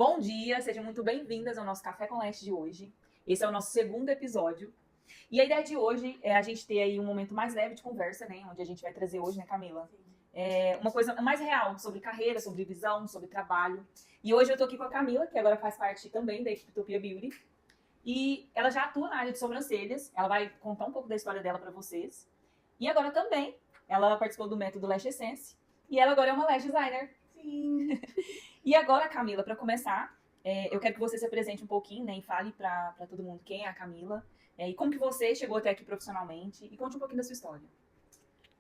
Bom dia, sejam muito bem-vindas ao nosso Café com Leste de hoje. Esse é o nosso segundo episódio. E a ideia de hoje é a gente ter aí um momento mais leve de conversa, né? Onde a gente vai trazer hoje, né, Camila? Uma coisa mais real, sobre carreira, sobre visão, sobre trabalho. E hoje eu tô aqui com a Camila, que agora faz parte também da equipe Utopia Beauty. E ela já atua na área de sobrancelhas. Ela vai contar um pouco da história dela pra vocês. E agora também, ela participou do método Lash Essence. E ela agora é uma lash designer. Sim. E agora, Camila, para começar, eu quero que você se apresente um pouquinho, né, e fale para todo mundo quem é a Camila, e como que você chegou até aqui profissionalmente, e conte um pouquinho da sua história.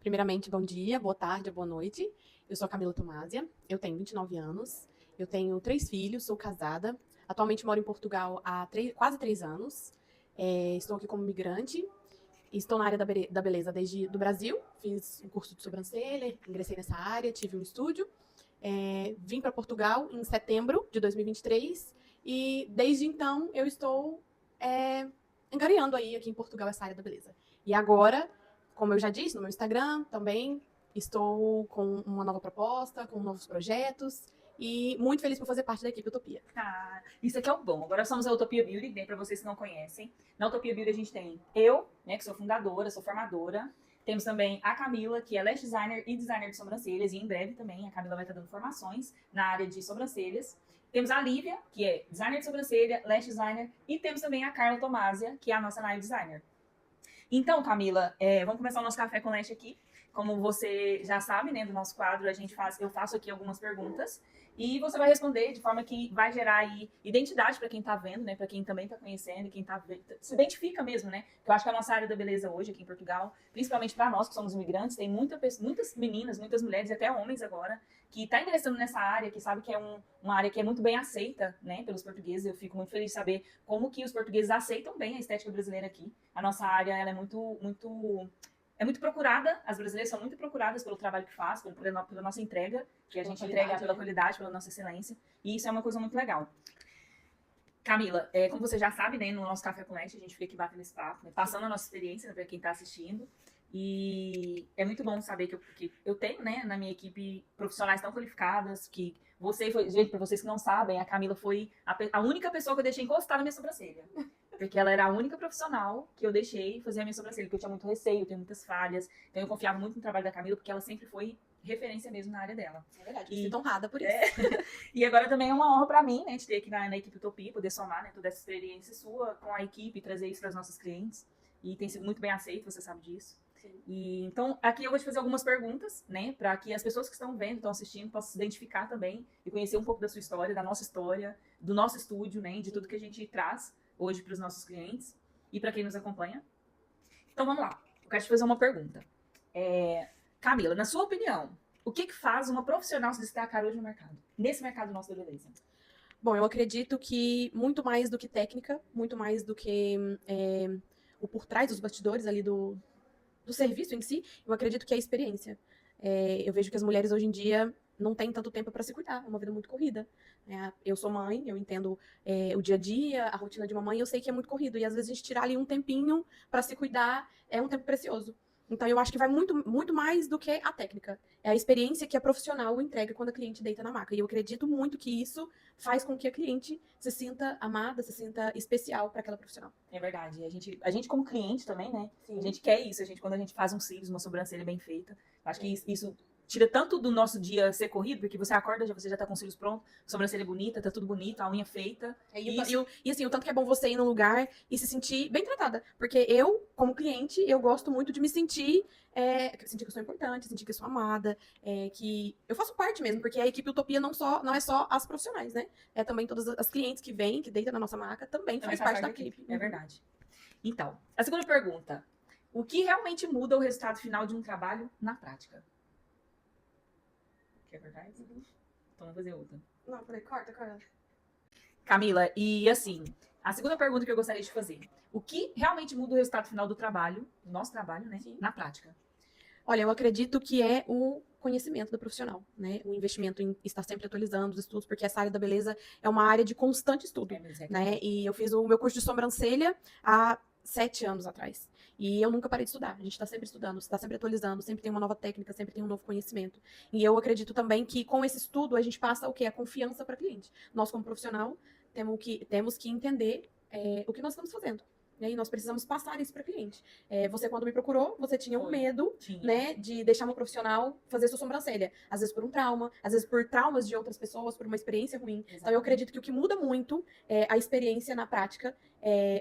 Primeiramente, bom dia, boa tarde, boa noite. Eu sou a Camila Tomásia, eu tenho 29 anos, eu tenho 3 filhos, sou casada. Atualmente moro em Portugal há quase 3 anos. Estou aqui como migrante. Estou na área da beleza desde do Brasil. Fiz um curso de sobrancelha, ingressei nessa área, tive um estúdio. Vim para Portugal em setembro de 2023 e desde então eu estou angariando aí aqui em Portugal essa área da beleza. E agora, como eu já disse no meu Instagram, também estou com uma nova proposta, com novos projetos e muito feliz por fazer parte da equipe Utopia. Isso aqui é o bom. Agora somos a Utopia Beauty, né, para vocês que não conhecem. Na Utopia Beauty a gente tem eu, né, que sou fundadora, sou formadora. Temos também a Camila, que é lash designer e designer de sobrancelhas. E em breve também a Camila vai estar dando formações na área de sobrancelhas. Temos a Lívia, que é designer de sobrancelha, lash designer. E temos também a Carla Tomásia, que é a nossa nail designer. Então, Camila, vamos começar o nosso café com lash aqui. Como você já sabe, né, do nosso quadro, eu faço aqui algumas perguntas. E você vai responder de forma que vai gerar aí identidade para quem está vendo, né? Para quem também está conhecendo, quem se identifica mesmo, né? Porque eu acho que a nossa área da beleza hoje aqui em Portugal, principalmente para nós que somos imigrantes, tem muitas meninas, muitas mulheres e até homens agora que está ingressando nessa área, que sabe que é uma área que é muito bem aceita, né, pelos portugueses. Eu fico muito feliz de saber como que os portugueses aceitam bem a estética brasileira aqui. A nossa área, ela é muito procurada, as brasileiras são muito procuradas pelo trabalho que faz, pela nossa entrega, que a gente entrega pela qualidade, pela nossa excelência, e isso é uma coisa muito legal. Camila, como você já sabe, né, no nosso Café com Leste, a gente fica aqui batendo esse papo, né, passando a nossa experiência, né, para quem está assistindo, e é muito bom saber que eu tenho, né, na minha equipe profissionais tão qualificadas, que gente, para vocês que não sabem, a Camila foi a única pessoa que eu deixei encostar na minha sobrancelha. Porque ela era a única profissional que eu deixei fazer a minha sobrancelha, porque eu tinha muito receio, eu tenho muitas falhas. Então eu confiava muito no trabalho da Camila, porque ela sempre foi referência mesmo na área dela. É verdade, eu sinto honrada por isso. E agora também é uma honra pra mim, né, de ter aqui na equipe Utopia, poder somar, né, toda essa experiência sua com a equipe e trazer isso para os nossos clientes. E tem sido muito bem aceito, você sabe disso. Sim. E então aqui eu vou te fazer algumas perguntas, né, para que as pessoas que estão vendo, estão assistindo, possam se identificar também e conhecer um pouco da sua história, da nossa história, do nosso estúdio, né, de tudo que a gente traz hoje para os nossos clientes e para quem nos acompanha. Então vamos lá, eu quero te fazer uma pergunta. Camila, na sua opinião, o que faz uma profissional se destacar hoje no mercado? Nesse mercado nosso da beleza? Bom, eu acredito que muito mais do que técnica, muito mais do que o por trás dos bastidores ali do serviço em si, eu acredito que é a experiência. Eu vejo que as mulheres hoje em dia não têm tanto tempo para se cuidar, é uma vida muito corrida. Eu sou mãe, eu entendo o dia a dia, a rotina de uma mãe, eu sei que é muito corrido, e às vezes a gente tirar ali um tempinho para se cuidar é um tempo precioso. Então eu acho que vai muito, muito mais do que a técnica. É a experiência que a profissional entrega quando a cliente deita na maca. E eu acredito muito que isso faz com que a cliente se sinta amada, se sinta especial para aquela profissional. É verdade. A gente como cliente também, né? Sim. A gente quer isso. Quando a gente faz um cílios, uma sobrancelha bem feita, acho que isso tira tanto do nosso dia ser corrido, porque você acorda, você já tá com os cílios prontos, sobrancelha bonita, tá tudo bonito, a unha feita. E assim, o tanto que é bom você ir num lugar e se sentir bem tratada. Porque eu, como cliente, eu gosto muito de me sentir que eu sou importante, sentir que eu sou amada, que eu faço parte mesmo, porque a equipe Utopia não é só as profissionais, né? É também todas as clientes que vêm, que deitam na nossa maca, também faz parte da equipe. É verdade. Então, a segunda pergunta. O que realmente muda o resultado final de um trabalho na prática? Que é verdade? Então vamos fazer outra. Não, peraí, corta. Camila, e assim, a segunda pergunta que eu gostaria de fazer. O que realmente muda o resultado final do trabalho, do nosso trabalho, né, Sim. na prática? Olha, eu acredito que é o conhecimento do profissional, né? O investimento em estar sempre atualizando os estudos, porque essa área da beleza é uma área de constante estudo, né? E eu fiz o meu curso de sobrancelha há 7 anos atrás. E eu nunca parei de estudar. A gente está sempre estudando, está sempre atualizando, sempre tem uma nova técnica, sempre tem um novo conhecimento. E eu acredito também que com esse estudo a gente passa o quê? A confiança para cliente. Nós, como profissional, temos que entender o que nós estamos fazendo. E aí nós precisamos passar isso para cliente. Você, quando me procurou, você tinha um medo, né, de deixar uma profissional fazer sua sobrancelha. Às vezes por um trauma, às vezes por traumas de outras pessoas, por uma experiência ruim. Exatamente. Então eu acredito que o que muda muito é a experiência na prática,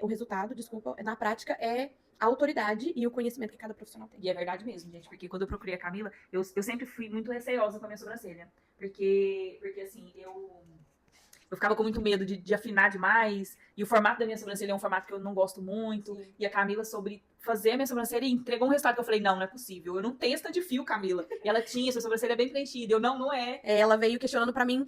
o resultado, desculpa, na prática é a autoridade e o conhecimento que cada profissional tem. E é verdade mesmo, gente, porque quando eu procurei a Camila, eu sempre fui muito receosa com a minha sobrancelha. Porque assim, eu ficava com muito medo de afinar demais. E o formato da minha sobrancelha é um formato que eu não gosto muito. Sim. E a Camila, sobre fazer a minha sobrancelha, entregou um resultado que eu falei, não é possível. Eu não tenho essa de fio, Camila. E ela tinha, sua sobrancelha é bem preenchida. Eu, não é. Ela veio questionando pra mim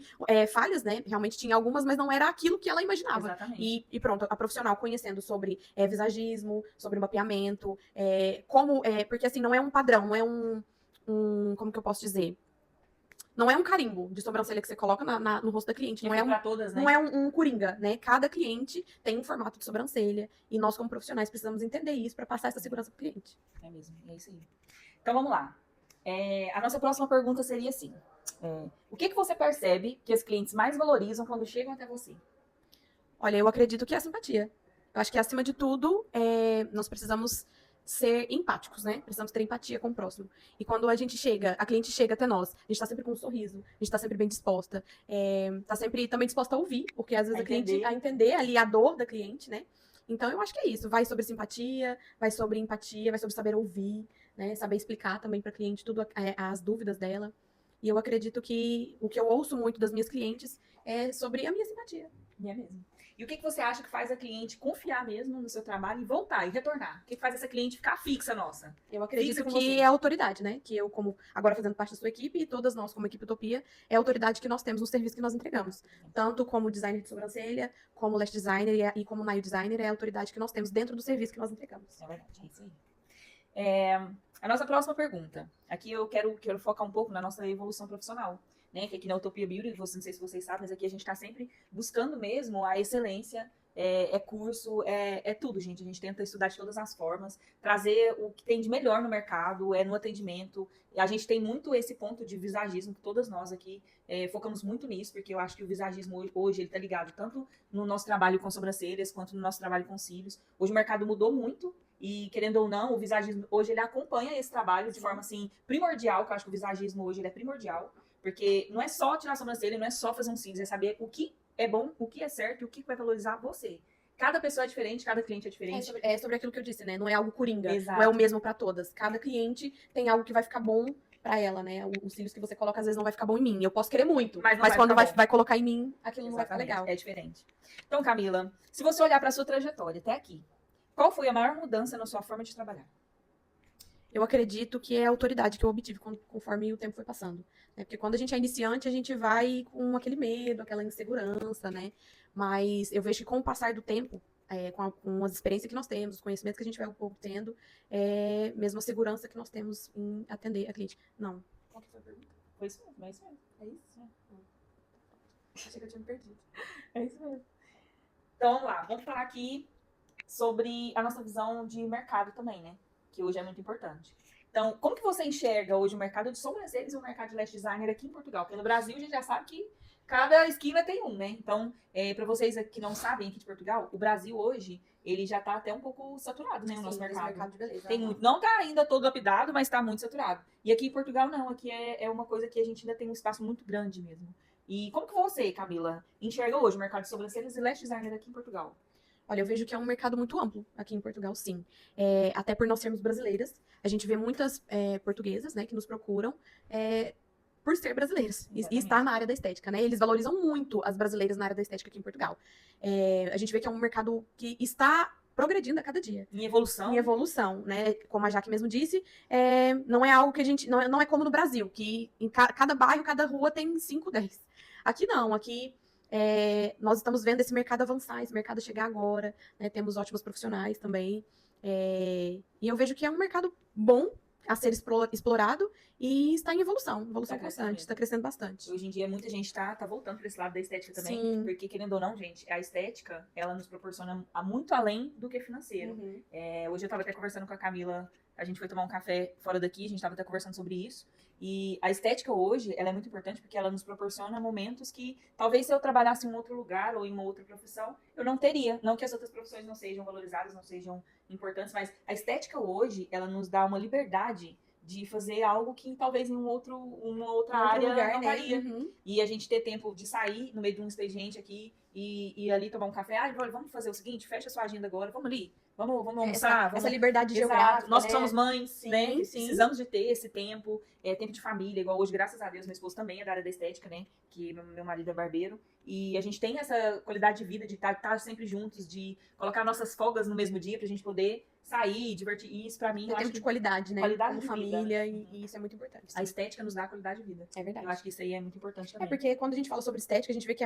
falhas, né? Realmente tinha algumas, mas não era aquilo que ela imaginava. Exatamente. E pronto, a profissional conhecendo sobre visagismo, sobre mapeamento, porque assim, não é um padrão, não é como que eu posso dizer? Não é um carimbo de sobrancelha que você coloca no rosto da cliente. Não é, pra todas, né? Não é um coringa, né? Cada cliente tem um formato de sobrancelha. E nós, como profissionais, precisamos entender isso para passar essa segurança para o cliente. É mesmo, é isso aí. Então, vamos lá. A nossa próxima pergunta seria assim. O que você percebe que os clientes mais valorizam quando chegam até você? Olha, eu acredito que é a simpatia. Eu acho que, acima de tudo, nós precisamos ser empáticos, né? Precisamos ter empatia com o próximo. E quando a cliente chega até nós, a gente tá sempre com um sorriso, a gente tá sempre bem disposta, tá sempre também disposta a ouvir, porque às vezes a cliente a entender ali a dor da cliente, né? Então eu acho que é isso, vai sobre simpatia, vai sobre empatia, vai sobre saber ouvir, né? Saber explicar também para a cliente tudo as dúvidas dela. E eu acredito que o que eu ouço muito das minhas clientes é sobre a minha simpatia. É mesmo. E o que você acha que faz a cliente confiar mesmo no seu trabalho e voltar e retornar? O que faz essa cliente ficar fixa, nossa? Eu acredito que é a autoridade, né? Que eu, como agora fazendo parte da sua equipe, e todas nós, como equipe Utopia, é a autoridade que nós temos no serviço que nós entregamos. Tanto como designer de sobrancelha, como lash designer e como nail designer, é a autoridade que nós temos dentro do serviço que nós entregamos. É verdade, é isso aí. A nossa próxima pergunta. Aqui eu quero focar um pouco na nossa evolução profissional. Né, que aqui na Utopia Beauty, não sei se vocês sabem, mas aqui a gente está sempre buscando mesmo a excelência, curso, tudo, gente. A gente tenta estudar de todas as formas, trazer o que tem de melhor no mercado, no atendimento. A gente tem muito esse ponto de visagismo, que todas nós aqui focamos muito nisso, porque eu acho que o visagismo hoje ele está ligado tanto no nosso trabalho com sobrancelhas, quanto no nosso trabalho com cílios. Hoje o mercado mudou muito, e querendo ou não, o visagismo hoje ele acompanha esse trabalho de forma assim primordial, que eu acho que o visagismo hoje ele é primordial. Porque não é só tirar a sobrancelha, não é só fazer um cílios, é saber o que é bom, o que é certo e o que vai valorizar você. Cada pessoa é diferente, cada cliente é diferente. É sobre aquilo que eu disse, né? Não é algo coringa, Exato. Não é o mesmo para todas. Cada cliente tem algo que vai ficar bom para ela, né? Os cílios que você coloca às vezes não vai ficar bom em mim. Eu posso querer muito, mas quando vai colocar em mim, aquilo não vai ficar legal. É diferente. Então, Camila, se você olhar para a sua trajetória até aqui, qual foi a maior mudança na sua forma de trabalhar? Eu acredito que é a autoridade que eu obtive conforme o tempo foi passando. Né? Porque quando a gente é iniciante, a gente vai com aquele medo, aquela insegurança, né? Mas eu vejo que com o passar do tempo, com as experiências que nós temos, os conhecimentos que a gente vai obtendo, mesmo a segurança que nós temos em atender a cliente. Não. Qual que foi a pergunta? Foi isso mesmo, é isso mesmo. É isso? Achei que eu tinha me perdido. É isso mesmo. Então, vamos lá. Vamos falar aqui sobre a nossa visão de mercado também, né? Que hoje é muito importante. Então, como que você enxerga hoje o mercado de sobrancelhas e o mercado de lash designer aqui em Portugal? Porque no Brasil a gente já sabe que cada esquina tem um, né? Então, para vocês que não sabem aqui de Portugal, o Brasil hoje, ele já tá até um pouco saturado, né? O nosso mercado de beleza. Tem muito. Não tá ainda todo lapidado, mas tá muito saturado. E aqui em Portugal não, aqui é uma coisa que a gente ainda tem um espaço muito grande mesmo. E como que você, Camila, enxerga hoje o mercado de sobrancelhas e lash designer aqui em Portugal? Olha, eu vejo que é um mercado muito amplo aqui em Portugal, sim. Até por nós sermos brasileiras, a gente vê muitas portuguesas, né, que nos procuram por ser brasileiras e estar na área da estética, né? Eles valorizam muito as brasileiras na área da estética aqui em Portugal. A gente vê que é um mercado que está progredindo a cada dia. Em evolução. Em evolução, né? Como a Jaque mesmo disse, não é algo que a gente... Não é como no Brasil, que em cada bairro, cada rua tem 5, 10. Aqui não, aqui... nós estamos vendo esse mercado avançar, esse mercado chegar agora, né? Temos ótimos profissionais também, e eu vejo que é um mercado bom, a ser explorado e está em evolução Tá crescendo constante, mesmo. está crescendo bastante. Hoje em dia, muita gente tá voltando para esse lado da estética também. Sim. Porque, querendo ou não, gente, a estética, ela nos proporciona muito além do que financeiro. Uhum. Hoje eu tava até conversando com a Camila, a gente foi tomar um café fora daqui, a gente tava até conversando sobre isso. E a estética hoje, ela é muito importante porque ela nos proporciona momentos que, talvez se eu trabalhasse em um outro lugar ou em uma outra profissão, eu não teria. Não que as outras profissões não sejam valorizadas, não sejam importantes, mas a estética hoje, ela nos dá uma liberdade de fazer algo que talvez em uma outra área lugar, não né? daria. Uhum. E a gente ter tempo de sair no meio de um expediente aqui e ali tomar um café. Ah, vamos fazer o seguinte, fecha a sua agenda agora, vamos ali. Vamos almoçar. Essa liberdade Exato. geográfica, Nós que né? somos mães, Sim, né? sim. Precisamos de ter esse tempo, tempo de família, igual hoje, graças a Deus, meu esposo também é da área da estética, né? Que meu marido é barbeiro. E a gente tem essa qualidade de vida de estar sempre juntos, de colocar nossas folgas no mesmo dia pra gente poder sair, divertir. E isso pra mim, eu Ter acho tempo que de qualidade, né? qualidade Como de família, vida. e isso é muito importante. A estética nos dá qualidade de vida. É verdade. Eu acho que isso aí é muito importante também. É porque quando a gente fala sobre estética, a gente vê que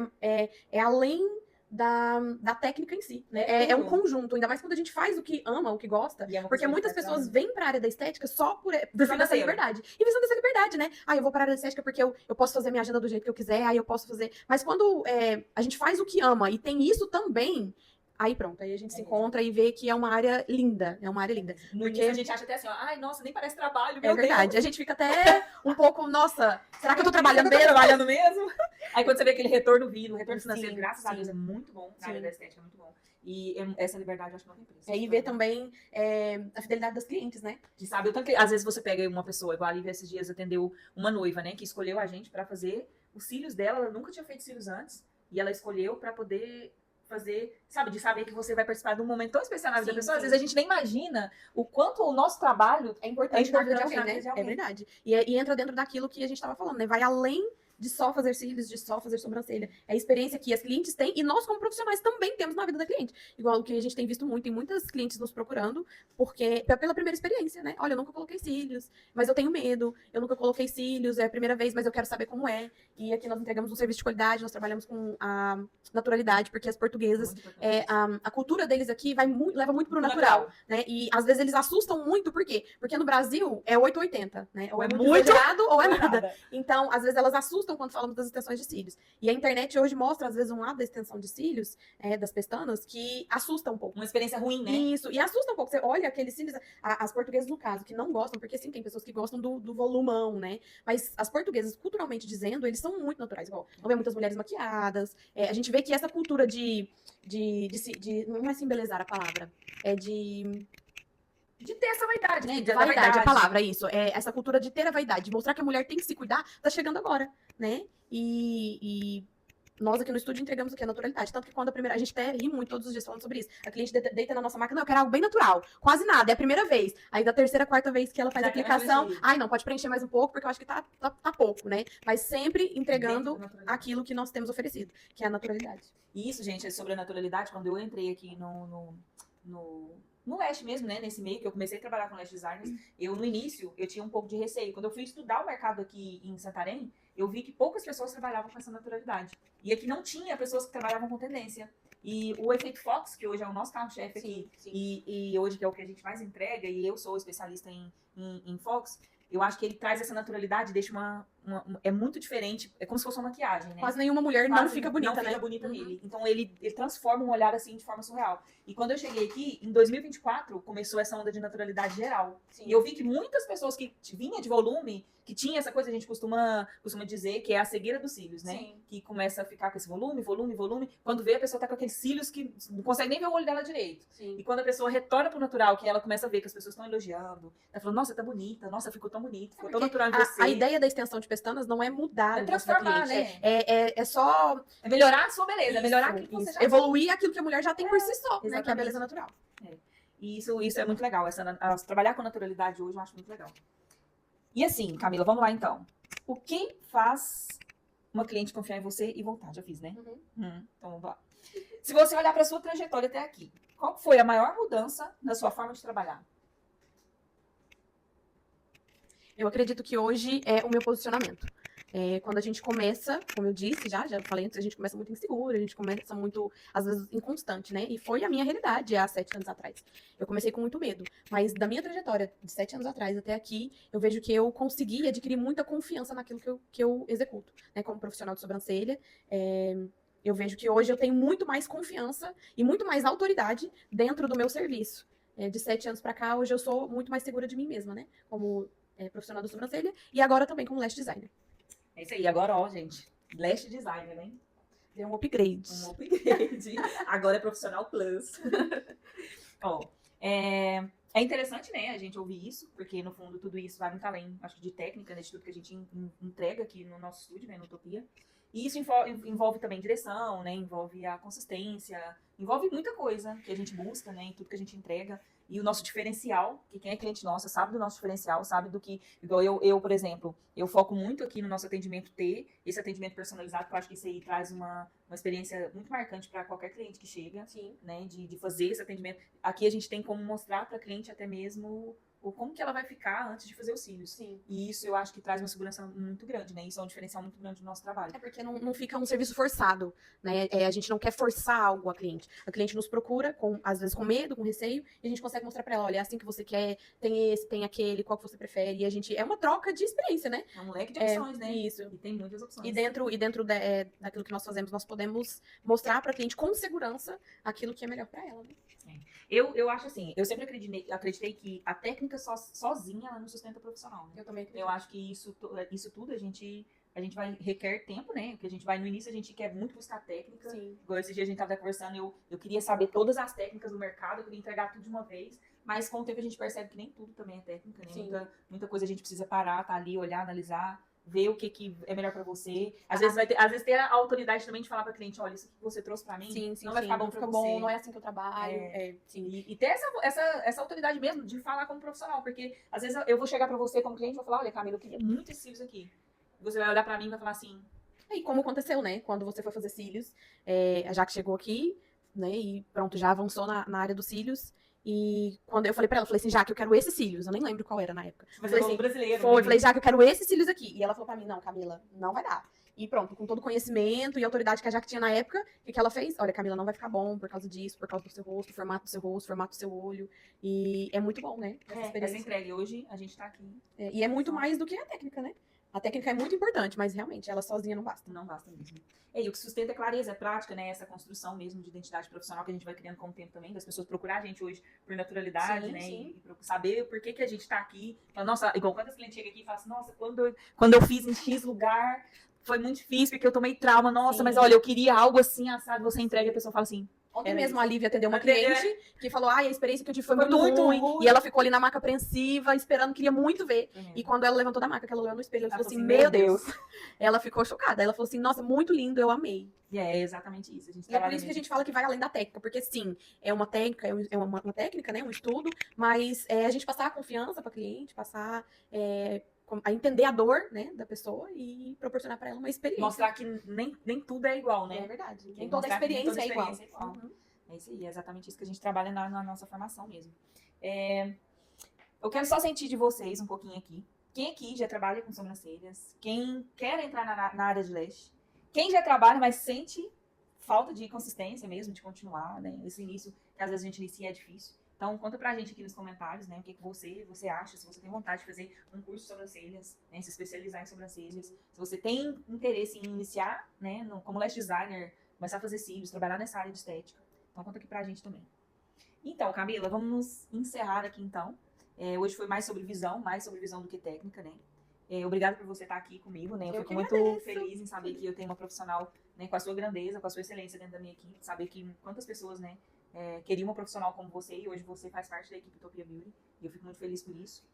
é além da técnica em si, né? É um conjunto, ainda mais quando a gente faz o que ama, o que gosta, E é uma porque coisa muitas que faz pessoas pra vêm pra área da estética só por visando essa financeiro. liberdade. E visando essa liberdade, né? Ah, eu vou pra área da estética porque eu posso fazer minha agenda do jeito que eu quiser, aí eu posso fazer. Mas quando a gente faz o que ama e tem isso também, aí pronto, aí a gente se encontra e vê que é uma área linda, é uma área linda. No Porque início a gente acha até assim, ó, ai, nossa, nem parece trabalho, é meu verdade, Deus. a gente fica até um pouco, nossa, será que eu tô trabalhando Será que eu tô mesmo? trabalhando mesmo? Aí quando você vê aquele retorno vindo, o retorno financeiro, Sim, graças a sim. Deus, é muito bom. Na área Sim. da estética é muito bom. E essa liberdade eu acho que não tem preço. E ver também a fidelidade das clientes, né? De saber o tanto que, às vezes você pega uma pessoa, igual a Lívia esses dias atendeu uma noiva, né, que escolheu a gente pra fazer os cílios dela, ela nunca tinha feito cílios antes, e ela escolheu pra poder fazer, sabe, de saber que você vai participar de um momento tão especial na vida da Sim, pessoa, às sim. vezes a gente nem imagina o quanto o nosso trabalho É importante na vida de na alguém, vida né? de alguém. É verdade. E entra dentro daquilo que a gente tava falando, né? Vai além de só fazer cílios, de só fazer sobrancelha. É a experiência que as clientes têm e nós, como profissionais, também temos na vida da cliente. Igual o que a gente tem visto muito, tem muitas clientes nos procurando, porque pela primeira experiência, né? Olha, eu nunca coloquei cílios, mas eu tenho medo. Eu nunca coloquei cílios, é a primeira vez, mas eu quero saber como é. E aqui nós entregamos um serviço de qualidade, nós trabalhamos com a naturalidade, porque as portuguesas, Muito importante. a cultura deles aqui leva muito pro natural, né? E às vezes eles assustam muito, por quê? Porque no Brasil é 880, né? Ou é muito exagerado ou é nada. Então, às vezes elas assustam quando falamos das extensões de cílios. E a internet hoje mostra, às vezes, um lado da extensão de cílios, das pestanas, que assusta um pouco. Uma experiência ruim, né? Isso, e assusta um pouco. Você olha aqueles cílios, as portuguesas, no caso, que não gostam, porque sim, tem pessoas que gostam do volumão, né? Mas as portuguesas, culturalmente dizendo, eles são muito naturais. Igual, não vê muitas mulheres maquiadas. A gente vê que essa cultura não é se embelezar a palavra, De ter essa vaidade, né? Da vaidade, a palavra, isso. Essa cultura de ter a vaidade, de mostrar que a mulher tem que se cuidar, tá chegando agora, né? E nós aqui no estúdio entregamos o que? A naturalidade. Tanto que quando a gente até ri muito todos os dias falando sobre isso. A cliente deita na nossa máquina, não, eu quero algo bem natural. Quase nada, é a primeira vez. Aí da terceira, quarta vez que ela faz a aplicação, ai não, pode preencher mais um pouco, porque eu acho que tá pouco, né? Mas sempre entregando aquilo que nós temos oferecido, que é a naturalidade. E isso, gente, é sobre a naturalidade. Quando eu entrei aqui no Lash mesmo, né, nesse meio que eu comecei a trabalhar com Lash Designers, no início, eu tinha um pouco de receio. Quando eu fui estudar o mercado aqui em Santarém, eu vi que poucas pessoas trabalhavam com essa naturalidade. E aqui não tinha pessoas que trabalhavam com tendência. E o efeito Fox, que hoje é o nosso carro-chefe aqui, e hoje que é o que a gente mais entrega, e eu sou especialista em Fox, eu acho que ele traz essa naturalidade, deixa é muito diferente, é como se fosse uma maquiagem, né? Quase nenhuma mulher não fica bonita, não né? fica bonita nele. Então ele transforma um olhar assim de forma surreal. E quando eu cheguei aqui, em 2024, começou essa onda de naturalidade geral. Sim. E eu vi que muitas pessoas que vinham de volume, que tinha essa coisa, a gente costuma dizer que é a cegueira dos cílios, né? Sim. Que começa a ficar com esse volume. Quando vê, a pessoa tá com aqueles cílios que não consegue nem ver o olho dela direito. Sim. E quando a pessoa retorna pro natural, que ela começa a ver que as pessoas estão elogiando, tá falando, nossa, tá bonita, nossa, ficou tão bonita, ficou tão natural em você. A ideia da extensão de pestanas não é mudar, é transformar, né? É só... É melhorar a sua beleza, isso, é melhorar aquilo que você já evoluir aquilo que a mulher já tem por si só, né? Que é a beleza natural. E isso é muito legal. Trabalhar com naturalidade hoje eu acho muito legal. E assim, Camila, vamos lá então. O que faz uma cliente confiar em você e voltar? Já fiz, né? Então vamos lá. Se você olhar para sua trajetória até aqui, qual foi a maior mudança na sua forma de trabalhar? Eu acredito que hoje é o meu posicionamento. Quando a gente começa, como eu disse, já falei antes, a gente começa muito insegura, a gente começa muito, às vezes, inconstante, né? E foi a minha realidade há 7 anos atrás. Eu comecei com muito medo, mas da minha trajetória de 7 anos atrás até aqui, eu vejo que eu consegui adquirir muita confiança naquilo que eu executo, né? Como profissional de sobrancelha, eu vejo que hoje eu tenho muito mais confiança e muito mais autoridade dentro do meu serviço. De 7 anos para cá, hoje eu sou muito mais segura de mim mesma, né? Como profissional da sobrancelha e agora também como lash designer. É isso aí. Agora, ó, gente, lash designer, hein? Deu um upgrade. Um upgrade. Agora é profissional plus. Ó, é interessante, né, a gente ouvir isso, porque no fundo tudo isso vai muito além, acho que de técnica, né, de tudo que a gente entrega aqui no nosso estúdio, né, no Utopia. E isso envolve também direção, né, envolve a consistência, envolve muita coisa que a gente busca, né, em tudo que a gente entrega. E o nosso diferencial, que quem é cliente nossa sabe do nosso diferencial, sabe do que... Igual eu, por exemplo, eu foco muito aqui no nosso atendimento ter esse atendimento personalizado, porque eu acho que isso aí traz uma experiência muito marcante para qualquer cliente que chega, Sim. né, de fazer esse atendimento. Aqui a gente tem como mostrar para a cliente até mesmo como que ela vai ficar antes de fazer os cílios. Sim. E isso eu acho que traz uma segurança muito grande, né? Isso é um diferencial muito grande do nosso trabalho. É porque não fica um serviço forçado, né? A gente não quer forçar algo a cliente. A cliente nos procura, às vezes com medo, com receio, e a gente consegue mostrar para ela, olha, é assim que você quer, tem esse, tem aquele, qual que você prefere. E é uma troca de experiência, né? É um leque de opções, né? Isso. E tem muitas opções. E dentro daquilo que nós fazemos, nós podemos mostrar para a cliente com segurança aquilo que é melhor para ela, né? Eu acho assim, eu sempre acreditei que a técnica sozinha ela não sustenta o profissional, né? Eu também acredito. Eu acho que isso tudo a gente requer tempo, né? Porque a gente vai no início, a gente quer muito buscar técnica. Sim. Igual esse dia a gente tava conversando, eu queria saber todas as técnicas do mercado, eu queria entregar tudo de uma vez. Mas com o tempo a gente percebe que nem tudo também é técnica, né? Sim. Muita coisa a gente precisa parar, tá ali, olhar, analisar, ver o que é melhor pra você. Às vezes ter a autoridade também de falar pra cliente, olha, isso que você trouxe pra mim não vai ficar bom pra você. Não é assim que eu trabalho. Sim. E ter essa autoridade mesmo de falar como profissional, porque às vezes eu vou chegar pra você como cliente e vou falar, olha, Camila, eu queria muito esses cílios aqui. Você vai olhar pra mim e vai falar assim... E como aconteceu, né? Quando você foi fazer cílios, a Jaque chegou aqui, né? E pronto, já avançou na área dos cílios. E quando eu falei pra ela, eu falei assim, Jaque, eu quero esses cílios. Eu nem lembro qual era na época. Mas eu falei assim, brasileiro. Eu falei, Jaque, eu quero esses cílios aqui. E ela falou pra mim, não, Camila, não vai dar. E pronto, com todo o conhecimento e autoridade que a Jaque tinha na época, o que ela fez? Olha, Camila, não vai ficar bom por causa disso, por causa do seu rosto, formato do seu rosto, formato do seu olho. E é muito bom, né? Essa entrega. Hoje a gente tá aqui. E é muito mais do que a técnica, né? A técnica é muito importante, mas realmente ela sozinha não basta. Não basta mesmo. E o que sustenta é clareza, é prática, né? Essa construção mesmo de identidade profissional que a gente vai criando com o tempo também, das pessoas procurar a gente hoje por naturalidade, né? Sim. E saber por que a gente tá aqui. Então, nossa, igual quando as clientes chegam aqui e falam assim, nossa, quando eu fiz em X lugar, foi muito difícil, porque eu tomei trauma, nossa, mas olha, eu queria algo assim, assado, você entrega e a pessoa fala assim... Ontem mesmo a Lívia atendeu uma cliente que falou, a experiência que eu tive foi muito ruim. E ela ficou ali na maca apreensiva, esperando, queria muito ver. E quando ela levantou da maca, que ela olhou no espelho, ela falou assim, meu Deus. Ela ficou chocada. Ela falou assim, nossa, muito lindo, eu amei. E é exatamente isso. E é por isso que a gente fala que vai além da técnica, porque sim, é uma técnica, uma técnica, né, um estudo, mas a gente passar a confiança para o cliente, passar a entender a dor, né, da pessoa e proporcionar para ela uma experiência. Mostrar que nem tudo é igual, né? É verdade. Nem toda a experiência é igual. Uhum. É isso aí, é exatamente isso que a gente trabalha na nossa formação mesmo. Eu quero só sentir de vocês um pouquinho aqui. Quem aqui já trabalha com sobrancelhas? Quem quer entrar na área de lash? Quem já trabalha, mas sente falta de consistência mesmo, de continuar, né? Esse início, que às vezes a gente inicia é difícil. Então, conta pra gente aqui nos comentários, né, o que você acha, se você tem vontade de fazer um curso de sobrancelhas, né, se especializar em sobrancelhas, se você tem interesse em iniciar, né, como lash designer, começar a fazer cílios, trabalhar nessa área de estética. Então, conta aqui pra gente também. Então, Camila, vamos encerrar aqui, então. Hoje foi mais sobre visão do que técnica, né. Obrigada por você estar aqui comigo, né, eu fico muito feliz em saber que eu tenho uma profissional, né, com a sua grandeza, com a sua excelência dentro da minha equipe, saber que quantas pessoas, né, queria uma profissional como você e hoje você faz parte da equipe Utopia Beauty e eu fico muito feliz por isso.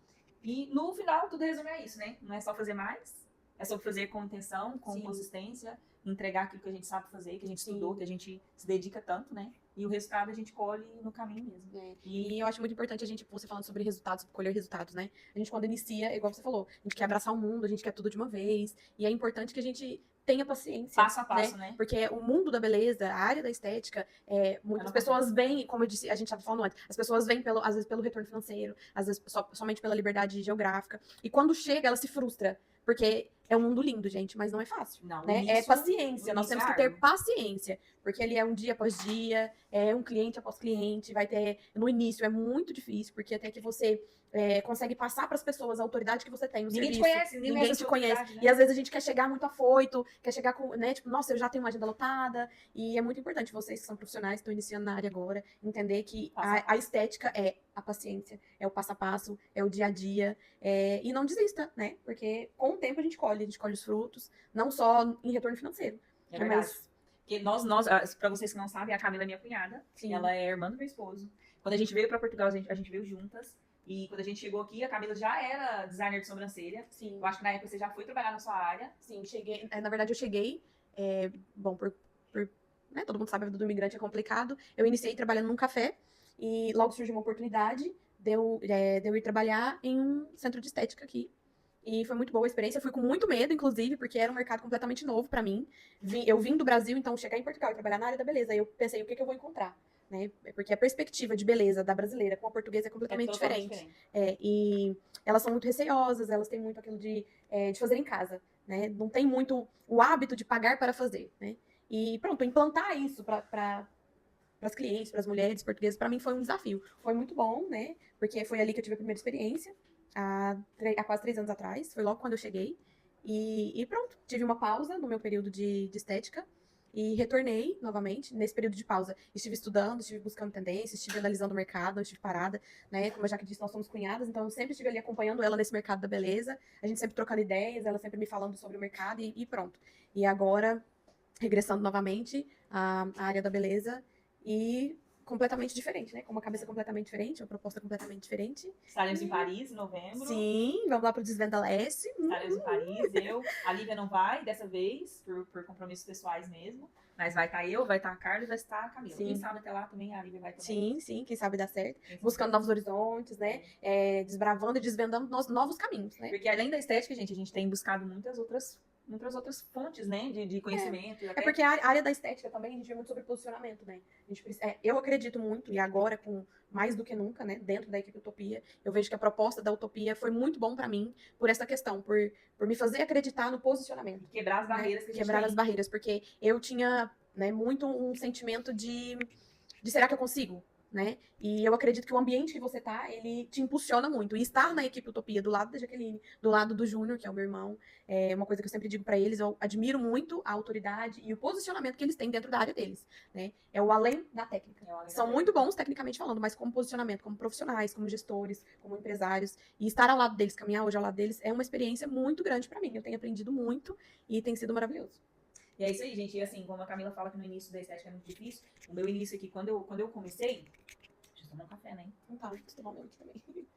E no final tudo resume a isso, né? Não é só fazer mais, é sobre fazer com intenção, com consistência, entregar aquilo que a gente sabe fazer, que a gente estudou, que a gente se dedica tanto, né? E o resultado a gente colhe no caminho mesmo. E eu acho muito importante a gente, você falando sobre resultados, colher resultados, né? A gente quando inicia, igual você falou, a gente quer abraçar o mundo, a gente quer tudo de uma vez. E é importante que a gente tenha paciência. Passo a passo, né? Porque o mundo da beleza, a área da estética, muitas pessoas vêm, como eu disse, a gente estava falando antes, as pessoas vêm, às vezes, pelo retorno financeiro, às vezes somente pela liberdade geográfica. E quando chega, ela se frustra. Porque É um mundo lindo, gente, mas não é fácil. Não, Né? É paciência, nós temos que ter paciência, porque ele é um dia após dia, é um cliente após cliente, vai ter, no início é muito difícil, porque até que você consegue passar para as pessoas a autoridade que você tem, o Ninguém te serviço, conhece, ninguém te conhece, né? e às vezes a gente quer chegar muito afoito, quer chegar com, né, tipo, nossa, eu já tenho uma agenda lotada, e é muito importante vocês que são profissionais, estão iniciando na área agora, entender que a estética é a paciência, é o passo a passo, é o dia a dia, e não desista, né, porque com o tempo a gente colhe os frutos, não só em retorno financeiro. É verdade. Mas... Porque pra vocês que não sabem, a Camila é minha cunhada. Sim. Ela é irmã do meu esposo. Quando a gente veio pra Portugal, a gente veio juntas. E quando a gente chegou aqui, a Camila já era designer de sobrancelha. Sim. Eu acho que na época você já foi trabalhar na sua área. Sim, cheguei. Na verdade, eu cheguei. Bom, né, todo mundo sabe, a vida do imigrante é complicado. Eu iniciei trabalhando num café. E logo surgiu uma oportunidade de eu ir trabalhar em um centro de estética aqui. E foi muito boa a experiência. Eu fui com muito medo, inclusive, porque era um mercado completamente novo pra mim. Eu vim do Brasil, então chegar em Portugal e trabalhar na área da beleza. Aí eu pensei, o que eu vou encontrar? Né? Porque a perspectiva de beleza da brasileira com a portuguesa é completamente diferente. E elas são muito receosas, elas têm muito aquilo de fazer em casa. Né? Não tem muito o hábito de pagar para fazer. Né? E pronto, implantar isso para as clientes, para as mulheres portuguesas, para mim foi um desafio. Foi muito bom, né? Porque foi ali que eu tive a primeira experiência. Há quase 3 anos atrás, foi logo quando eu cheguei. E pronto, tive uma pausa no meu período de estética e retornei novamente. Nesse período de pausa, estive estudando, estive buscando tendências, estive analisando o mercado, estive parada, né? Como a Jaque disse, nós somos cunhadas, então eu sempre estive ali acompanhando ela nesse mercado da beleza, a gente sempre trocando ideias, ela sempre me falando sobre o mercado e pronto. E agora, regressando novamente à área da beleza e completamente diferente, né? Com uma cabeça completamente diferente, uma proposta completamente diferente. Estaremos em Paris em novembro. Sim, vamos lá pro Desvenda Leste. Estaremos em Paris, a Lívia não vai dessa vez, por compromissos pessoais mesmo. Mas vai estar eu, vai estar a Carla e vai estar a Camila. Sim. Quem sabe até lá também a Lívia vai também. Sim, quem sabe dá certo. Buscando novos horizontes, né? Desbravando e desvendando novos caminhos, né? Porque além da estética, gente, a gente tem buscado muitas outras fontes, né, de conhecimento. É porque a área da estética também, a gente vê muito sobre posicionamento, né? Eu acredito muito, e agora, com mais do que nunca, né, dentro da equipe Utopia, eu vejo que a proposta da Utopia foi muito bom pra mim, por essa questão, por me fazer acreditar no posicionamento. Quebrar as barreiras que a gente Quebrar as barreiras, porque eu tinha, né, muito um sentimento de será que eu consigo? Né? E eu acredito que o ambiente que você tá, ele te impulsiona muito. E estar na equipe Utopia, do lado da Jaqueline, do lado do Júnior, que é o meu irmão, é uma coisa que eu sempre digo pra eles, eu admiro muito a autoridade e o posicionamento que eles têm dentro da área deles, né? É o além da técnica. São muito bons tecnicamente falando, mas como posicionamento, como profissionais, como gestores, como empresários, e estar ao lado deles, caminhar hoje ao lado deles, é uma experiência muito grande pra mim. Eu tenho aprendido muito e tem sido maravilhoso. E é isso aí, gente. E assim, como a Camila fala que no início da estética é muito difícil, o meu início aqui, quando eu comecei... Deixa eu tomar um café, né? Não tá, deixa eu tomar um meu aqui também.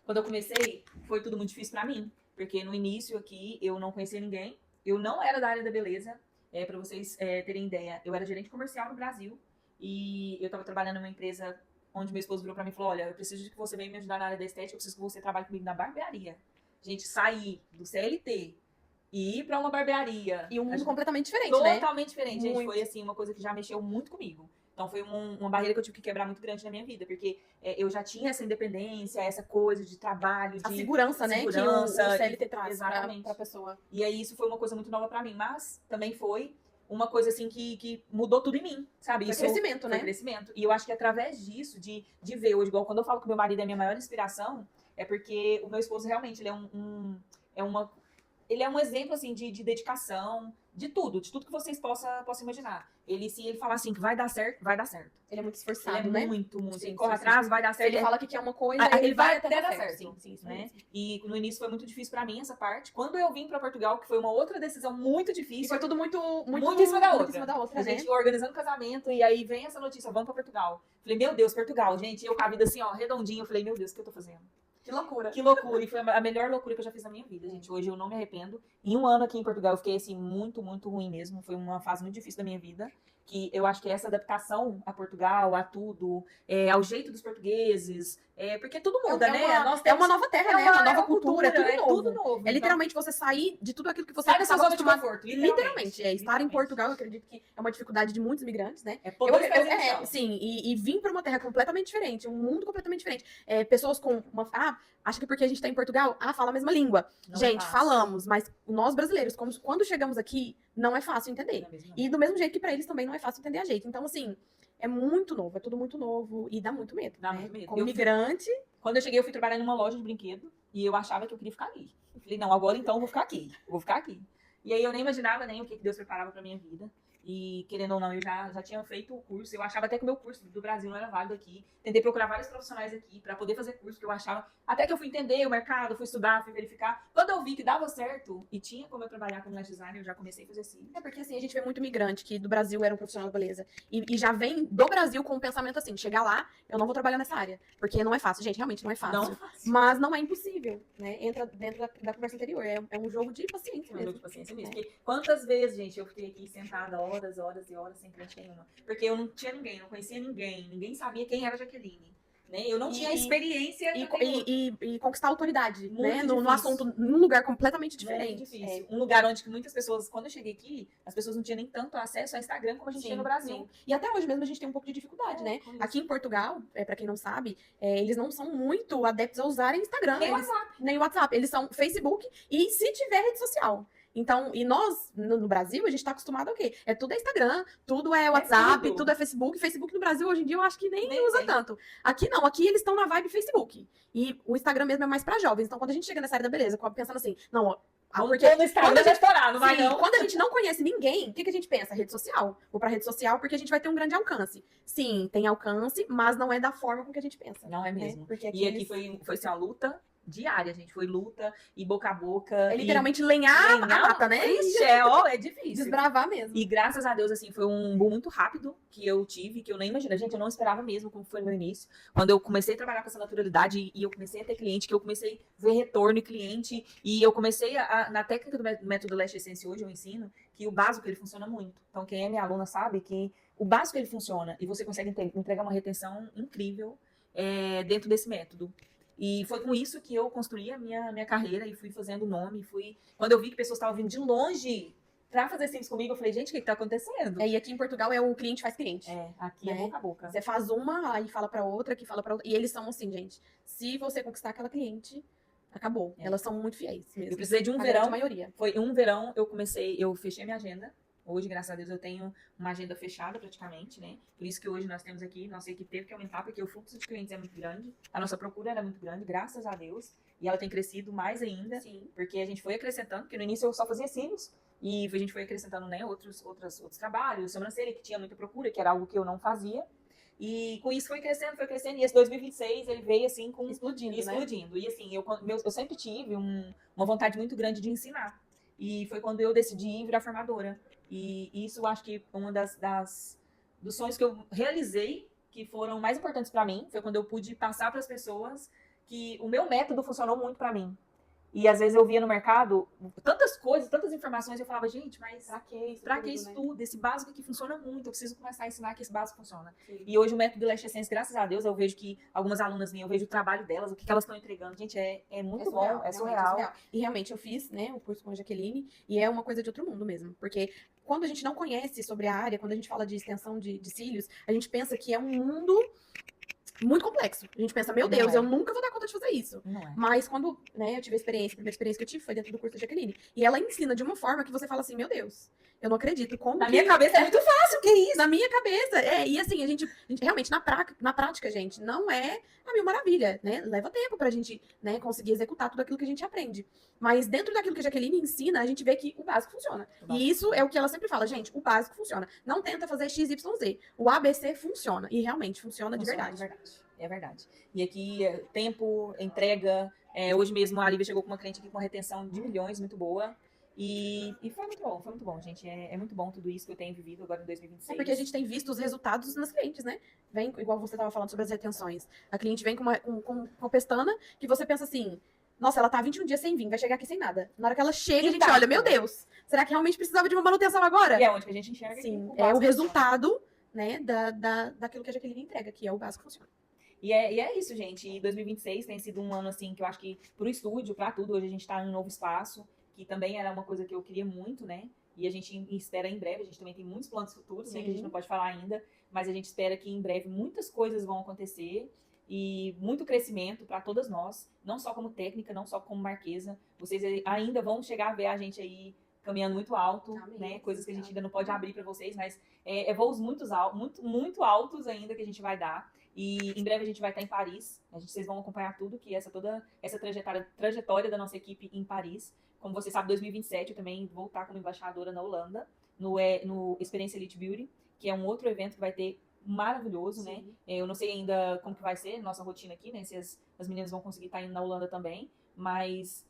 Quando eu comecei, foi tudo muito difícil pra mim. Porque no início aqui, eu não conhecia ninguém. Eu não era da área da beleza. Pra vocês terem ideia, eu era gerente comercial no Brasil. E eu tava trabalhando numa empresa onde meu esposo virou pra mim e falou, olha, eu preciso de que você venha me ajudar na área da estética, eu preciso que você trabalhe comigo na barbearia. Gente, sair do CLT... e ir pra uma barbearia. E um mundo completamente diferente, totalmente diferente, gente. Foi, assim, uma coisa que já mexeu muito comigo. Então, foi uma barreira que eu tive que quebrar muito grande na minha vida. Porque eu já tinha essa independência, essa coisa de trabalho, a segurança, né? Que o CLT traz pra pessoa. E aí, isso foi uma coisa muito nova pra mim. Mas, também foi uma coisa, assim, que mudou tudo em mim, sabe? Foi crescimento, né? Foi crescimento. E eu acho que através disso, de ver hoje, igual quando eu falo que meu marido é a minha maior inspiração, é porque o meu esposo, realmente, ele ele é um exemplo, assim, de dedicação, de tudo que vocês possam imaginar. Se ele falar assim que vai dar certo, vai dar certo. Ele é muito esforçado, ele é né? Muito. Ele corre atrás, vai dar certo. Ele fala que quer uma coisa, ele vai até dar certo. Sim, né? E no início foi muito difícil pra mim essa parte. Quando eu vim pra Portugal, que foi uma outra decisão muito difícil. E foi tudo muito em cima da outra. Em cima da outra, a gente organizando casamento, e aí vem essa notícia, vamos pra Portugal. Falei, meu Deus, Portugal, gente. Eu com a vida assim, ó, redondinha. Eu falei, meu Deus, o que eu tô fazendo? Que loucura. Que loucura. E foi a melhor loucura que eu já fiz na minha vida, gente. Hoje eu não me arrependo. Em um ano aqui em Portugal, eu fiquei, assim, muito, muito ruim mesmo. Foi uma fase muito difícil da minha vida. que eu acho que essa adaptação a Portugal, a tudo, ao jeito dos portugueses, porque tudo muda, né? É uma nova terra, né? Uma nova cultura, é tudo novo. novo. É literalmente você sair de tudo aquilo que você sai da sua estava zona de acostumado. conforto, Literalmente. Estar em Portugal, eu acredito que é uma dificuldade de muitos imigrantes, né? Sim, e vir para uma terra completamente diferente, um mundo completamente diferente. Pessoas com acha que porque a gente tá em Portugal, fala a mesma língua. Gente, falamos, mas nós brasileiros, quando chegamos aqui, não é fácil entender. E do mesmo jeito que para eles também não é fácil entender a gente. Então, assim, é muito novo, é tudo muito novo e dá muito medo. Dá muito medo. Como migrante. Quando eu cheguei, eu fui trabalhar numa loja de brinquedo e eu achava que eu queria ficar ali. Eu falei, não, agora então eu vou ficar aqui. E aí eu nem imaginava nem o que Deus preparava pra minha vida. E, querendo ou não, eu já tinha feito o curso. Eu achava até que o meu curso do Brasil não era válido aqui. Tentei procurar vários profissionais aqui para poder fazer curso, que eu achava. Até que eu fui entender o mercado, fui estudar, fui verificar. Quando eu vi que dava certo e tinha como eu trabalhar como lash designer, eu já comecei a fazer assim. Porque assim, a gente vê muito migrante que do Brasil era um profissional da beleza. E já vem do Brasil com o pensamento assim: chegar lá, eu não vou trabalhar nessa área. Porque não é fácil, gente, realmente não é fácil. Não é fácil. Mas não é impossível, né? Entra dentro da conversa anterior. É um jogo de paciência mesmo. Um jogo de paciência mesmo. Porque quantas vezes, gente, eu fiquei aqui sentada horas e horas sem cliente nenhuma. Porque eu não tinha ninguém, não conhecia ninguém sabia quem era a Jaqueline. Né? Eu não tinha experiência. E conquistar autoridade, muito né? No assunto, num lugar completamente diferente. Muito difícil. Um lugar onde muitas pessoas, quando eu cheguei aqui, as pessoas não tinham nem tanto acesso ao Instagram como a gente tinha no Brasil. Sim. E até hoje mesmo a gente tem um pouco de dificuldade, né? Aqui em Portugal, pra quem não sabe, eles não são muito adeptos a usarem Instagram. Nem o WhatsApp. Eles são Facebook e se tiver rede social. Então, e nós, no Brasil, a gente tá acostumado ao quê? Tudo é Instagram, tudo é WhatsApp, tudo é Facebook. Facebook no Brasil, hoje em dia, eu acho que nem usa tanto. Aqui não, aqui eles estão na vibe Facebook. E o Instagram mesmo é mais pra jovens. Então, quando a gente chega nessa área da beleza, pensando assim, não, ó, porque no Instagram vai estourar, não vai não. Quando a gente não conhece ninguém, o que a gente pensa? Rede social. Vou pra rede social porque a gente vai ter um grande alcance. Sim, tem alcance, mas não é da forma com que a gente pensa. Não é mesmo. Porque aqui foi assim, uma luta diária, gente. Foi luta e boca a boca. Literalmente lenhar a mata, né? Ixi, é difícil. Desbravar mesmo. E graças a Deus, assim, foi um boom muito rápido que eu tive, que eu nem imaginei. Gente, eu não esperava mesmo como foi no início. Quando eu comecei a trabalhar com essa naturalidade e eu comecei a ter cliente, que eu comecei a ver retorno e cliente, e eu comecei na técnica do método Lash Essence hoje, eu ensino que o básico, ele funciona muito. Então, quem é minha aluna sabe que o básico, ele funciona e você consegue entregar uma retenção incrível dentro desse método. E foi com isso que eu construí a minha carreira e fui fazendo nome. Quando eu vi que pessoas estavam vindo de longe pra fazer simples comigo, eu falei, gente, o que tá acontecendo? E aqui em Portugal é o cliente faz cliente. Aqui é boca a boca. Você faz uma, aí fala pra outra, que fala pra outra. E eles são assim, gente, se você conquistar aquela cliente, acabou. Elas são muito fiéis mesmo. Eu precisei de um verão. A maioria. Foi um verão, eu fechei minha agenda. Hoje, graças a Deus, eu tenho uma agenda fechada praticamente, né? Por isso que hoje nós temos aqui, nossa equipe teve que aumentar, porque o fluxo de clientes é muito grande. A nossa procura era muito grande, graças a Deus. E ela tem crescido mais ainda, porque a gente foi acrescentando, porque no início eu só fazia cílios, e a gente foi acrescentando, né, outros trabalhos, sobrancelha, que tinha muita procura, que era algo que eu não fazia. E com isso foi crescendo, e esse 2026 ele veio assim, explodindo. E assim, eu sempre tive uma vontade muito grande de ensinar. E foi quando eu decidi virar formadora. E isso eu acho que uma dos sonhos que eu realizei, que foram mais importantes para mim, foi quando eu pude passar para as pessoas que o meu método funcionou muito para mim. E às vezes eu via no mercado tantas coisas, tantas informações, e eu falava, gente, mas pra que isso tudo? Esse básico aqui funciona muito, eu preciso começar a ensinar que esse básico funciona. E hoje o método Lash Essence, graças a Deus, eu vejo que algumas alunas minhas, eu vejo o trabalho delas, o que elas estão entregando, gente, é muito bom, é surreal. E realmente eu fiz, né, o curso com a Jaqueline, e é uma coisa de outro mundo mesmo, porque quando a gente não conhece sobre a área, quando a gente fala de extensão de cílios, a gente pensa que é um mundo muito complexo. A gente pensa, meu Deus, eu nunca vou dar conta de fazer isso. Mas quando, né, eu tive a primeira experiência que eu tive foi dentro do curso da Jaqueline. E ela ensina de uma forma que você fala assim, meu Deus, eu não acredito. Minha cabeça é muito fácil, que isso? Na minha cabeça, e assim, a gente realmente, na prática, gente, não é a mil maravilha, né? Leva tempo pra gente, né, conseguir executar tudo aquilo que a gente aprende. Mas dentro daquilo que a Jaqueline ensina, a gente vê que o básico funciona. E isso é o que ela sempre fala, gente, o básico funciona. Não tenta fazer XYZ. O ABC funciona. E realmente funciona de verdade. É verdade. E aqui, tempo, entrega. Hoje mesmo a Lívia chegou com uma cliente aqui com uma retenção de milhões, muito boa. E foi muito bom, gente. É muito bom tudo isso que eu tenho vivido agora em 2026. Porque a gente tem visto os resultados nas clientes, né? Vem, igual você estava falando sobre as retenções. A cliente vem com uma pestana que você pensa assim, nossa, ela tá 21 dias sem vir, vai chegar aqui sem nada. Na hora que ela chega, a gente Intacto. olha, meu Deus, será que realmente precisava de uma manutenção agora? E é onde que a gente enxerga Sim, que é o básico resultado, né, daquilo que a Jaqueline entrega, que é o básico funciona. E é isso, gente. E 2026 tem sido um ano, assim, que eu acho que pro estúdio, pra tudo, hoje a gente tá em um novo espaço, que também era uma coisa que eu queria muito, né? E a gente espera em breve, a gente também tem muitos planos futuros, né, que a gente não pode falar ainda, mas a gente espera que em breve muitas coisas vão acontecer e muito crescimento para todas nós, não só como técnica, não só como marquesa. Vocês ainda vão chegar a ver a gente aí caminhando muito alto, Amém. né? Coisas que a gente ainda não pode abrir para vocês, mas voos muito altos ainda que a gente vai dar. E em breve a gente vai estar em Paris. Vocês vão acompanhar tudo que toda essa trajetória da nossa equipe em Paris. Como você sabe, 2027 eu também vou estar como embaixadora na Holanda, no Experiência Elite Beauty, que é um outro evento que vai ter maravilhoso, né? Eu não sei ainda como que vai ser nossa rotina aqui, né? Se as meninas vão conseguir estar indo na Holanda também, mas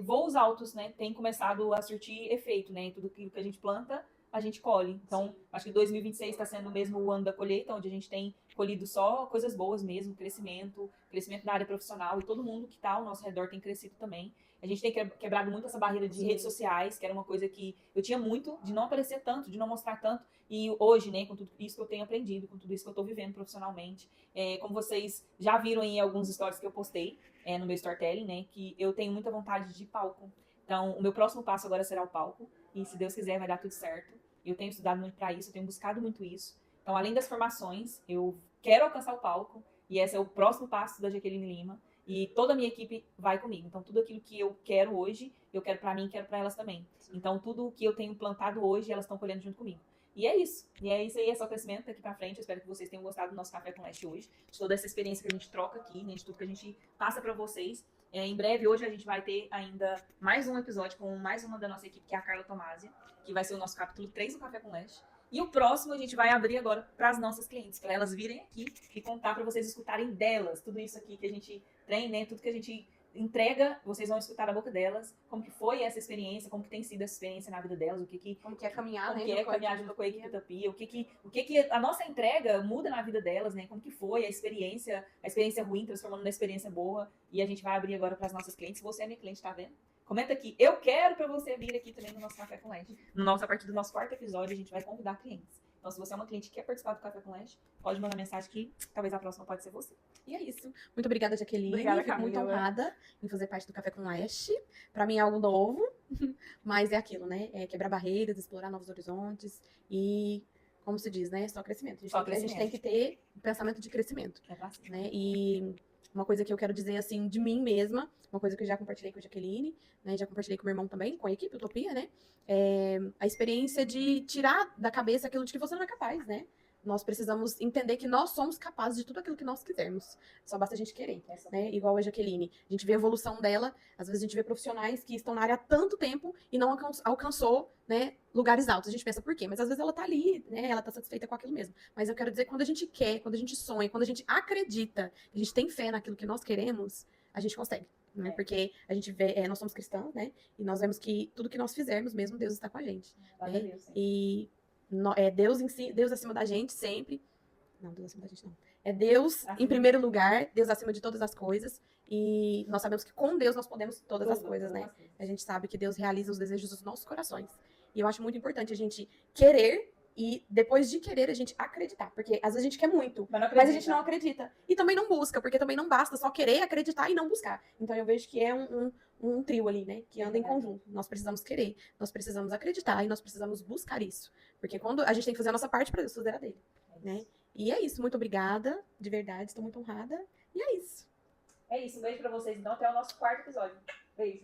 voos altos, né? Tem começado a surtir efeito, né? Tudo aquilo que a gente planta, a gente colhe. Então, acho que 2026 está sendo mesmo o ano da colheita, onde a gente tem colhido só coisas boas mesmo, crescimento na área profissional, e todo mundo que está ao nosso redor tem crescido também. A gente tem quebrado muito essa barreira de redes sociais, que era uma coisa que eu tinha muito, de não aparecer tanto, de não mostrar tanto. E hoje, né, com tudo isso que eu tenho aprendido, com tudo isso que eu tô vivendo profissionalmente, como vocês já viram em alguns stories que eu postei no meu storytelling, né, que eu tenho muita vontade de palco. Então, o meu próximo passo agora será o palco. E se Deus quiser, vai dar tudo certo. Eu tenho estudado muito para isso, eu tenho buscado muito isso. Então, além das formações, eu quero alcançar o palco. E esse é o próximo passo da Jaqueline Lima. E toda a minha equipe vai comigo. Então, tudo aquilo que eu quero hoje, eu quero pra mim e quero pra elas também. Então, tudo o que eu tenho plantado hoje, elas estão colhendo junto comigo. E é isso. E é isso aí, é só crescimento daqui pra frente. Eu espero que vocês tenham gostado do nosso Café com Leste hoje. De toda essa experiência que a gente troca aqui, né? De tudo que a gente passa pra vocês. Em breve, hoje, a gente vai ter ainda mais um episódio com mais uma da nossa equipe, que é a Carla Tomásia, que vai ser o nosso capítulo 3 do Café com Leste. E o próximo a gente vai abrir agora para as nossas clientes, para elas virem aqui e contar para vocês escutarem delas tudo isso aqui que a gente tem, né? Tudo que a gente entrega, vocês vão escutar da boca delas, como que foi essa experiência, como que tem sido essa experiência na vida delas, como que é caminhar, como né, que é caminhar junto com a equipe Utopia, o que a nossa entrega muda na vida delas, né? Como que foi a experiência ruim transformando na experiência boa. E a gente vai abrir agora para as nossas clientes. Se você é minha cliente, tá vendo? Comenta aqui, eu quero para você vir aqui também no nosso Café com Leste. A partir do nosso 4º episódio, a gente vai convidar clientes. Então, se você é uma cliente que quer participar do Café com Leste, pode mandar mensagem que talvez a próxima pode ser você. E é isso. Muito obrigada, Jaqueline. Obrigada, Fico muito Camila. honrada em fazer parte do Café com Leste. Pra mim é algo novo, mas é aquilo, né? É quebrar barreiras, explorar novos horizontes e, como se diz, né? Só crescimento. A gente tem que ter um pensamento de crescimento. Né? E uma coisa que eu quero dizer, assim, de mim mesma, uma coisa que eu já compartilhei com a Jaqueline, né? Já compartilhei com o meu irmão também, com a equipe Utopia, né? A experiência de tirar da cabeça aquilo de que você não é capaz, né? Nós precisamos entender que nós somos capazes de tudo aquilo que nós quisermos. Só basta a gente querer, né? Igual a Jaqueline. A gente vê a evolução dela. Às vezes a gente vê profissionais que estão na área há tanto tempo e não alcançou, né, lugares altos. A gente pensa, por quê? Mas às vezes ela tá ali, né? Ela tá satisfeita com aquilo mesmo. Mas eu quero dizer que quando a gente quer, quando a gente sonha, quando a gente acredita, a gente tem fé naquilo que nós queremos, a gente consegue. Né? Porque a gente vê, nós somos cristãos, né? E nós vemos que tudo que nós fizermos mesmo, Deus está com a gente. Né? Deus, e Deus em si, Deus acima da gente sempre. Não, Deus acima da gente não. É Deus em primeiro lugar, Deus acima de todas as coisas. E nós sabemos que com Deus nós podemos todas as coisas, né? A gente sabe que Deus realiza os desejos dos nossos corações. E eu acho muito importante a gente querer e depois de querer a gente acreditar. Porque às vezes a gente quer muito, mas a gente não acredita. E também não busca, porque também não basta só querer, acreditar e não buscar. Então eu vejo que é um trio ali, né? Que anda em conjunto. Nós precisamos querer, nós precisamos acreditar e nós precisamos buscar isso. Porque quando a gente tem que fazer a nossa parte para Deus fazer a dele, né? E é isso, muito obrigada, de verdade, estou muito honrada. E é isso. É isso, um beijo pra vocês. Então, até o nosso 4º episódio. Beijo.